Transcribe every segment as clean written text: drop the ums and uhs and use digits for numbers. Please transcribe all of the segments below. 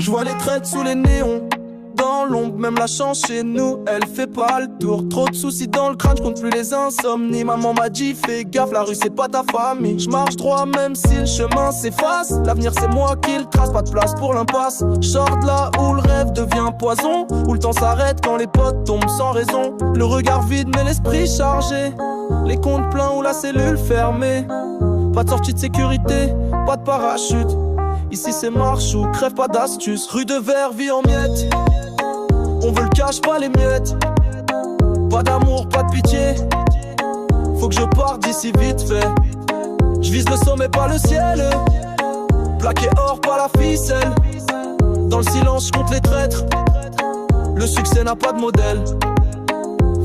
Je vois les traites sous les néons. Dans l'ombre, même la chance chez nous, elle fait pas le tour. Trop de soucis dans le crâne, je compte plus les insomnies. Maman m'a dit fais gaffe, la rue c'est pas ta famille. Je marche droit même si le chemin s'efface. L'avenir c'est moi qui le trace, pas de place pour l'impasse. Sors de là où le rêve devient poison, où le temps s'arrête quand les potes tombent sans raison. Le regard vide mais l'esprit chargé, les comptes pleins ou la cellule fermée. Pas de sortie de sécurité, pas de parachute. Ici c'est marche ou crève, pas d'astuce. Rue de verre, vie en miettes. On veut le cash, pas les miettes. Pas d'amour, pas de pitié. Faut que je parte d'ici vite fait. Je vise le sommet, pas le ciel. Plaqué or, pas la ficelle. Dans le silence, je compte les traîtres. Le succès n'a pas de modèle.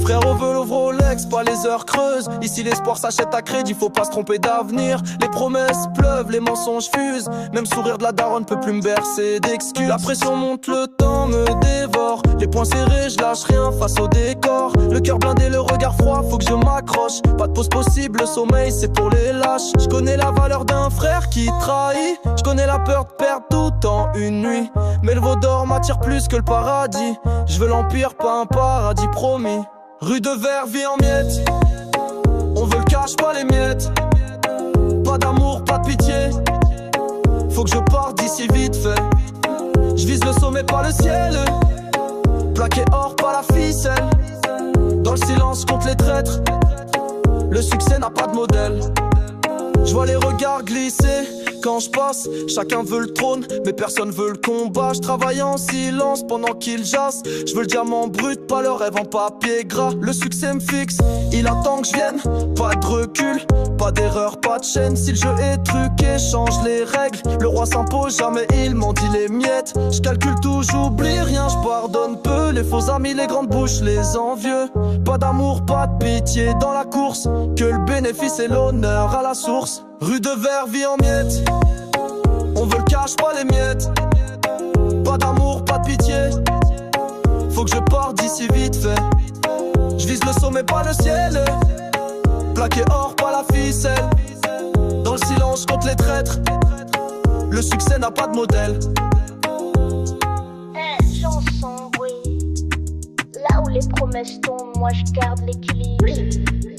Frère, on veut le Rolex, pas les heures creuses. Ici l'espoir s'achète à crédit, faut pas se tromper d'avenir. Les promesses pleuvent, les mensonges fusent. Même sourire de la daronne peut plus me bercer d'excuses. La pression monte, le temps me dévore. Les poings serrés, je lâche rien face au décor. Le cœur blindé, le regard froid, faut que je m'accroche. Pas de pause possible, le sommeil c'est pour les lâches. Je connais la valeur d'un frère qui trahit. Je connais la peur de perdre tout en une nuit. Mais le veau d'or m'attire plus que le paradis. Je veux l'empire, pas un paradis promis. Rue de verre, vie en miettes. On veut le cash, pas les miettes. Pas d'amour, pas de pitié. Faut que je parte d'ici vite fait. Je vise le sommet, pas le ciel. Plaqué or, pas la ficelle. Dans le silence, compte les traîtres. Le succès n'a pas de modèle. Je vois les regards glisser quand je passe. Chacun veut le trône, mais personne veut le combat. Je travaille en silence pendant qu'ils jassent. Je veux le diamant brut, pas le rêve en papier gras. Le succès me fixe, il attend que je vienne. Pas de recul, pas d'erreur, pas de chaîne. Si le jeu est truqué, change les règles. Le roi s'impose jamais, il m'en dit les miettes. Je calcule tout, j'oublie rien, je pardonne peu. Les faux amis, les grandes bouches, les envieux. Pas d'amour, pas de pitié dans la course. Que le bénéfice et l'honneur à la source. Rue de verre, vie en miettes. On veut le cash, pas les miettes. Pas d'amour, pas de pitié. Faut que je parte d'ici vite fait. Je vise le sommet, pas le ciel. Plaqué or, pas la ficelle. Dans le silence, contre les traîtres. Le succès n'a pas de modèle. Chanson, oui. Là où les promesses tombent, moi je garde l'équilibre.